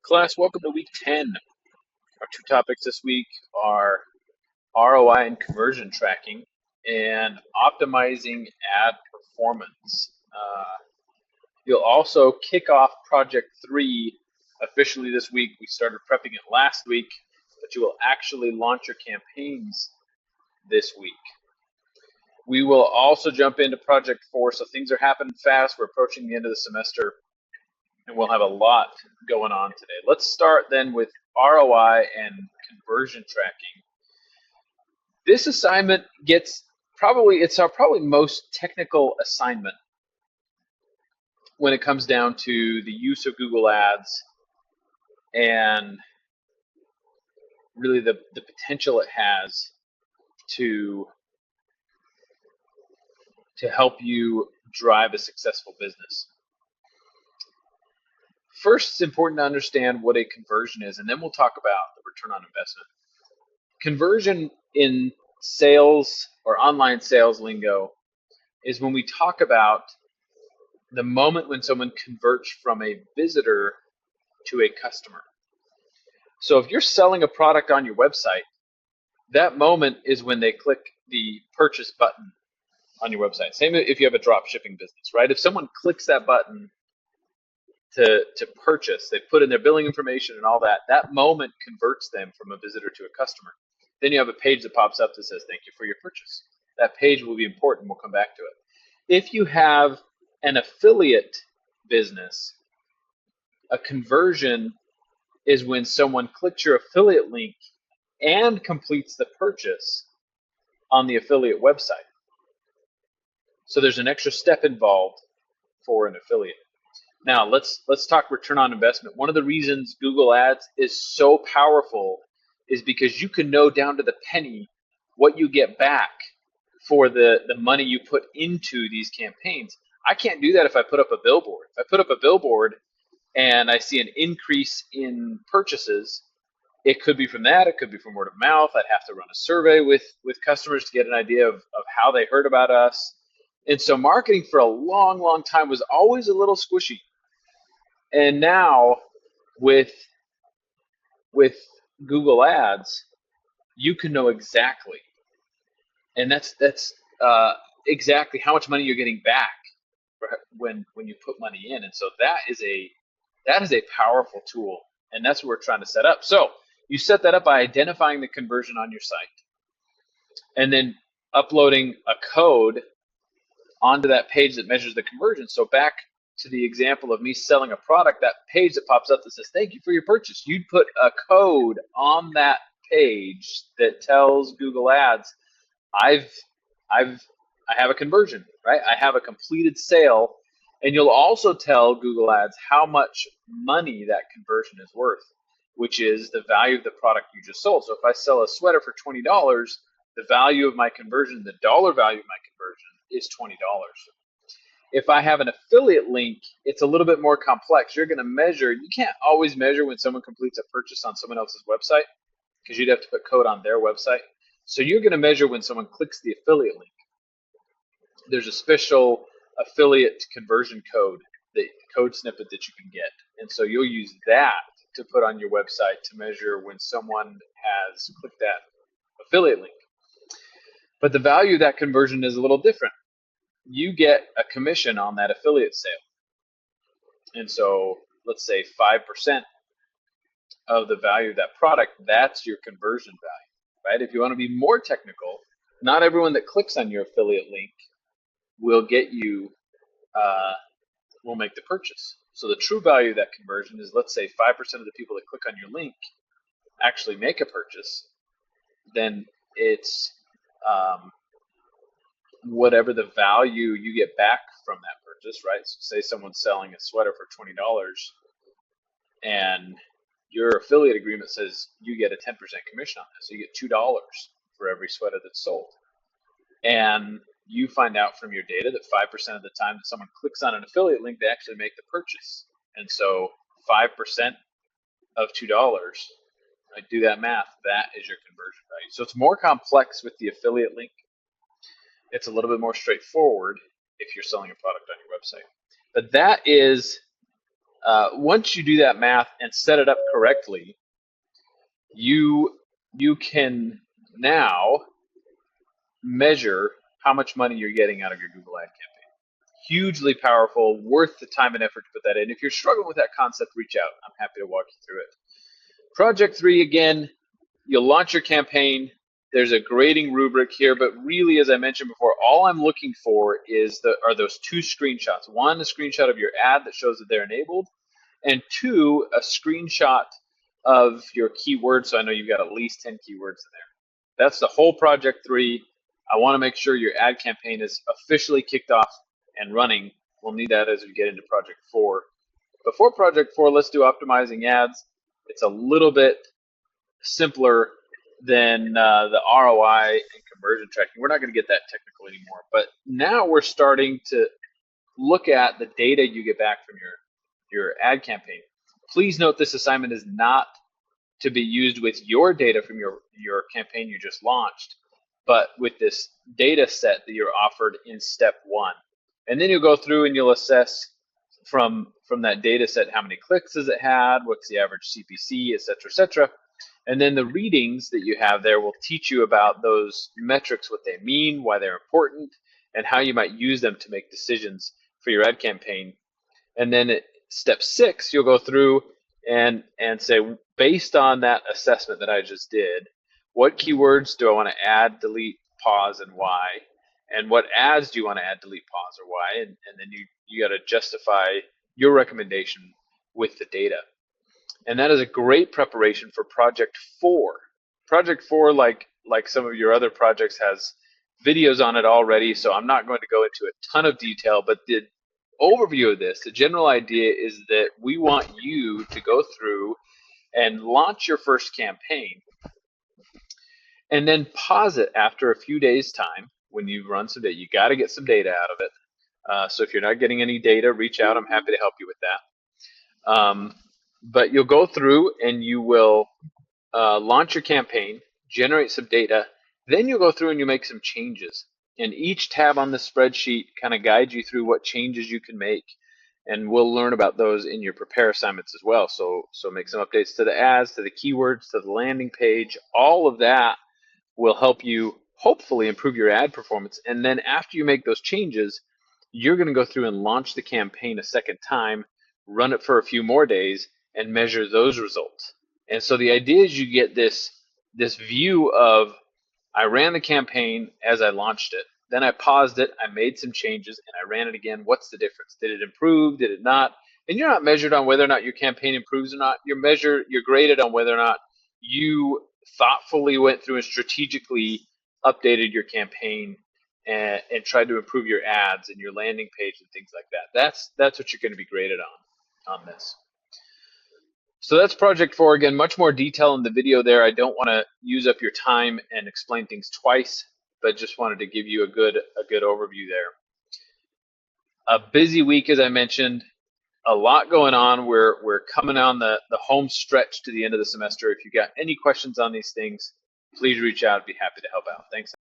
Class, welcome to week 10. Our two topics this week are ROI and conversion tracking and optimizing ad performance. You'll also kick off project 3 officially this week. We started prepping it last week, but you will actually launch your campaigns this week. We will also jump into project 4, so things are happening fast. We're approaching the end of the semester, and we'll have a lot going on today. Let's start then with ROI and conversion tracking. This assignment it's our probably most technical assignment when it comes down to the use of Google Ads and really the potential it has to help you drive a successful business. First, it's important to understand what a conversion is, and then we'll talk about the return on investment. Conversion in sales or online sales lingo is when we talk about the moment when someone converts from a visitor to a customer. So if you're selling a product on your website, that moment is when they click the purchase button on your website. Same if you have a drop shipping business, right? If someone clicks that button to purchase, they put in their billing information and all that, that moment converts them from a visitor to a customer. Then you have a page that pops up that says, thank you for your purchase. That page will be important. We'll come back to it. If you have an affiliate business, a conversion is when someone clicks your affiliate link and completes the purchase on the affiliate website. So there's an extra step involved for an affiliate. Now let's talk return on investment. One of the reasons Google Ads is so powerful is because you can know down to the penny what you get back for the money you put into these campaigns. I can't do that if I put up a billboard. If I put up a billboard and I see an increase in purchases, it could be from that, it could be from word of mouth. I'd have to run a survey with customers to get an idea of how they heard about us. And so marketing for a long, long time was always a little squishy. And now with Google Ads, you can know exactly, and that's exactly how much money you're getting back when you put money in. And so that is a powerful tool, and that's what we're trying to set up. So you set that up by identifying the conversion on your site, and then uploading a code onto that page that measures the conversion. So back to the example of me selling a product, that page that pops up that says, thank you for your purchase, you'd put a code on that page that tells Google Ads, I have a conversion, right? I have a completed sale. And you'll also tell Google Ads how much money that conversion is worth, which is the value of the product you just sold. So if I sell a sweater for $20, the value of my conversion, the dollar value of my conversion is $20. If I have an affiliate link, it's a little bit more complex. You're going to measure. You can't always measure when someone completes a purchase on someone else's website because you'd have to put code on their website. So you're going to measure when someone clicks the affiliate link. There's a special affiliate conversion code, the code snippet that you can get. And so you'll use that to put on your website to measure when someone has clicked that affiliate link. But the value of that conversion is a little different. You get a commission on that affiliate sale. And so let's say 5% of the value of that product, that's your conversion value, right? If you want to be more technical, not everyone that clicks on your affiliate link will get you, will make the purchase. So the true value of that conversion is, let's say 5% of the people that click on your link actually make a purchase, then it's whatever the value you get back from that purchase, right? So say someone's selling a sweater for $20 and your affiliate agreement says you get a 10% commission on that. So you get $2 for every sweater that's sold. And you find out from your data that 5% of the time that someone clicks on an affiliate link, they actually make the purchase. And so 5% of $2, right, do that math, that is your conversion value. So it's more complex with the affiliate link. It's a little bit more straightforward if you're selling a product on your website. But that is once you do that math and set it up correctly, you can now measure how much money you're getting out of your Google ad campaign. Hugely powerful, worth the time and effort to put that in. If you're struggling with that concept, reach out. I'm happy to walk you through it. Project 3, again, you'll launch your campaign. There's a grading rubric here, but really, as I mentioned before, all I'm looking for are those 2 screenshots. 1, a screenshot of your ad that shows that they're enabled, and 2, a screenshot of your keywords, so I know you've got at least 10 keywords in there. That's the whole Project 3. I want to make sure your ad campaign is officially kicked off and running. We'll need that as we get into Project 4. Before Project 4, let's do optimizing ads. It's a little bit simpler than the ROI and conversion tracking. We're not going to get that technical anymore, but now we're starting to look at the data you get back from your ad campaign. Please note this assignment is not to be used with your data from your campaign you just launched, but with this data set that you're offered in step 1. And then you'll go through and you'll assess from that data set how many clicks has it had, what's the average CPC, et cetera, et cetera. And then the readings that you have there will teach you about those metrics, what they mean, why they're important, and how you might use them to make decisions for your ad campaign. And then at step 6, you'll go through and say, based on that assessment that I just did, what keywords do I want to add, delete, pause, and why? And what ads do you want to add, delete, pause, or why? And then you got to justify your recommendation with the data. And that is a great preparation for Project 4. Project 4, like some of your other projects, has videos on it already, so I'm not going to go into a ton of detail, but the overview of this, the general idea is that we want you to go through and launch your first campaign and then pause it after a few days' time when you've run some data. You got to get some data out of it. So if you're not getting any data, reach out. I'm happy to help you with that. But you'll go through and you will launch your campaign, generate some data, then you'll go through and you make some changes. And each tab on the spreadsheet kind of guides you through what changes you can make. And we'll learn about those in your prepare assignments as well. So make some updates to the ads, to the keywords, to the landing page. All of that will help you hopefully improve your ad performance. And then after you make those changes, you're going to go through and launch the campaign a second time, run it for a few more days, and measure those results. And so the idea is you get this view of, I ran the campaign as I launched it, then I paused it, I made some changes, and I ran it again. What's the difference? Did it improve? Did it not? And you're not measured on whether or not your campaign improves or not. You're graded on whether or not you thoughtfully went through and strategically updated your campaign and tried to improve your ads and your landing page and things like that. That's what you're going to be graded on this. So that's Project 4. Again, much more detail in the video there. I don't want to use up your time and explain things twice, but just wanted to give you a good overview there. A busy week, as I mentioned, a lot going on. We're coming on the home stretch to the end of the semester. If you got any questions on these things, please reach out. I'd be happy to help out. Thanks.